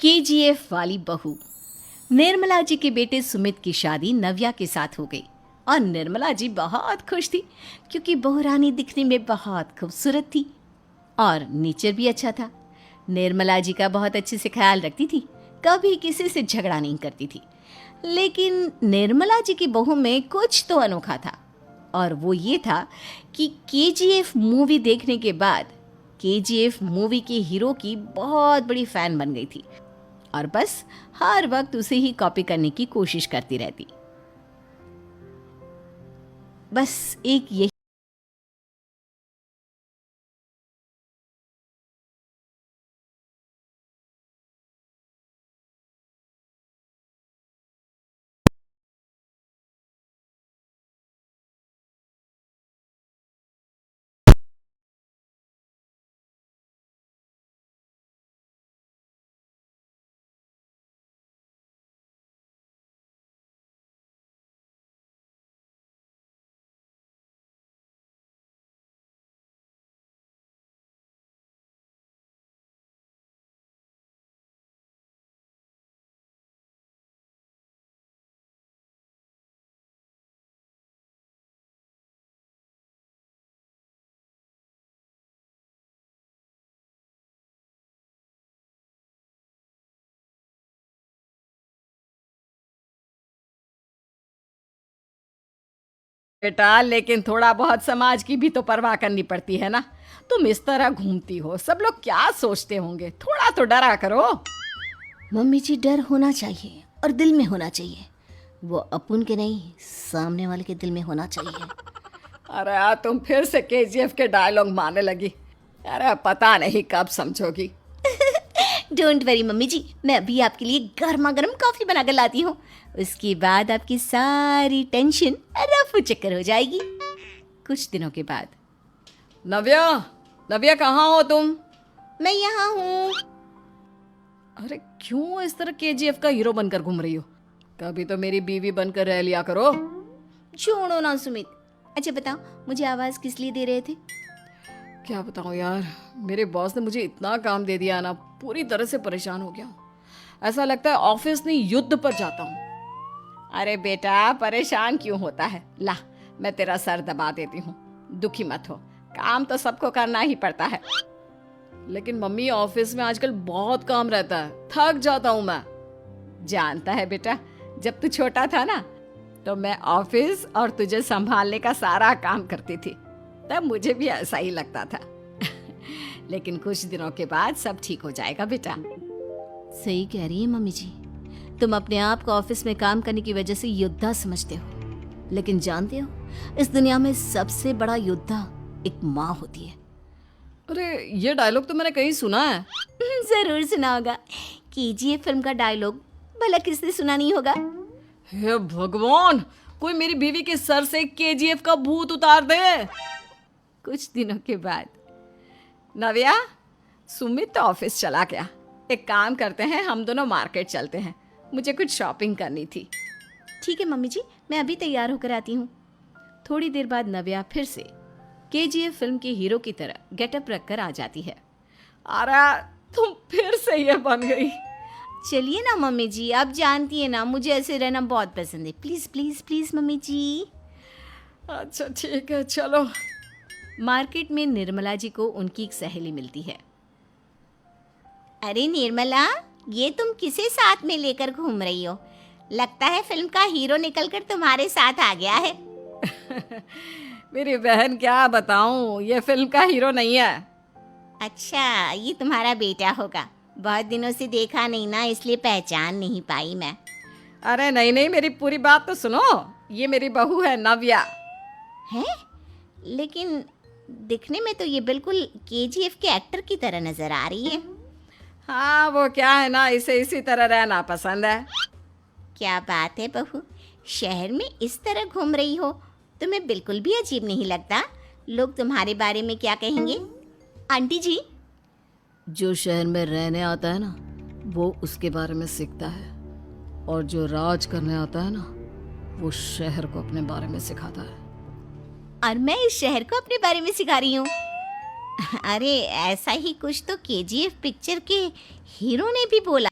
KGF वाली बहू। निर्मला जी के बेटे सुमित की शादी नव्या के साथ हो गई और निर्मला जी बहुत खुश थी क्योंकि बहू रानी दिखने में बहुत खूबसूरत थी और नेचर भी अच्छा था। निर्मला जी का बहुत अच्छे से ख्याल रखती थी, कभी किसी से झगड़ा नहीं करती थी। लेकिन निर्मला जी की बहू में कुछ तो अनोखा था और वो ये था कि केजीएफ मूवी देखने के बाद केजीएफ मूवी के हीरो की बहुत बड़ी फैन बन गई थी और बस हर वक्त उसे ही कॉपी करने की कोशिश करती रहती। बस एक यही बेटा, लेकिन थोड़ा बहुत समाज की भी तो परवाह करनी पड़ती है ना। तुम इस तरह घूमती हो, सब लोग क्या सोचते होंगे, थोड़ा तो डरा करो। मम्मी जी, डर होना चाहिए और दिल में होना चाहिए, वो अपन के नहीं सामने वाले के दिल में होना चाहिए। अरे यार, तुम फिर से केजीएफ के डायलॉग मारने लगी। अरे पता नहीं कब समझोगी। डोंट वरी मम्मी जी, मैं अभी आपके लिए गर्मा गर्म कॉफी बनाकर लाती हूँ। उसके बाद आपकी सारी टेंशन रफू चक्कर हो जाएगी। कुछ दिनों के बाद। नव्या, नव्या कहाँ हो तुम? मैं यहाँ हूँ। अरे क्यों इस तरह केजीएफ का हीरो बनकर घूम रही हो? कभी तो मेरी बीवी बनकर रह लिया करो। छोड़ो ना सुमित। अच्छा बताओ, मुझे आवाज किस लिए दे रहे थे? क्या बताऊं यार, मेरे बॉस ने मुझे इतना काम दे दिया ना, पूरी तरह से परेशान हो गया हूं। ऐसा लगता है ऑफिस नहीं युद्ध पर जाता हूँ। अरे बेटा, परेशान क्यों होता है? ला, मैं तेरा सर दबा देती हूँ, दुखी मत हो। काम तो सबको करना ही पड़ता है। लेकिन मम्मी, ऑफिस में आजकल बहुत काम रहता है, थक जाता हूँ मैं। जानता है बेटा, जब तू छोटा था ना तो मैं ऑफिस और तुझे संभालने का सारा काम करती थी, तब मुझे भी ऐसा ही लगता था। लेकिन कुछ दिनों के बाद सब ठीक हो जाएगा बेटा। सही कह रही है मम्मी जी, तुम अपने आप को ऑफिस में काम करने की वजह से योद्धा समझते हो, लेकिन जानते हो इस दुनिया में सबसे बड़ा योद्धा एक माँ होती है। अरे ये डायलॉग तो मैंने कहीं सुना है। जरूर सुना होगा, केजीएफ फिल्म का डायलॉग, भला किसने सुना नहीं होगा। हे भगवान, कोई मेरी बीवी के सर से केजीएफ का भूत उतार दे। कुछ दिनों के बाद। नव्या, सुमित तो ऑफिस चला गया, एक काम करते हैं, हम दोनों मार्केट चलते हैं, मुझे कुछ शॉपिंग करनी थी। ठीक है मम्मी जी, मैं अभी तैयार होकर आती हूँ। थोड़ी देर बाद नव्या फिर से केजीएफ फिल्म के हीरो की तरह गेटअप रखकर आ जाती है। अरे तुम फिर से ये बन गई। चलिए ना मम्मी जी, आप जानती है ना मुझे ऐसे रहना बहुत पसंद है। प्लीज प्लीज प्लीज मम्मी जी। अच्छा ठीक है, चलो। मार्केट में निर्मला जी को उनकी एक सहेली मिलती है। अरे निर्मला, ये तुम किसे साथ में लेकर घूम रही हो? लगता है फिल्म का हीरो निकलकर तुम्हारे साथ आ गया है। मेरी बहन, क्या बताऊं, ये फिल्म का हीरो नहीं है। अच्छा, ये तुम्हारा बेटा होगा, बहुत दिनों से देखा नहीं ना, इसलिए पहचान नहीं पाई मैं। अरे नहीं नहीं, मेरी पूरी बात तो सुनो, ये मेरी बहू है नव्या। है? लेकिन दिखने में तो ये बिल्कुल केजीएफ के एक्टर की तरह नजर आ रही है। हाँ, वो क्या है ना, इसे इसी तरह रहना पसंद है। क्या बात है बहू, शहर में इस तरह घूम रही हो, तुम्हें बिल्कुल भी अजीब नहीं लगता? लोग तुम्हारे बारे में क्या कहेंगे? आंटी जी, जो शहर में रहने आता है ना, वो उसके बारे में सीखता है, और जो राज करने आता है ना, वो शहर को अपने बारे में सिखाता है। और मैं इस शहर को अपने बारे में सिखा रही हूँ। अरे ऐसा ही कुछ तो केजीएफ पिक्चर के हीरो ने भी बोला।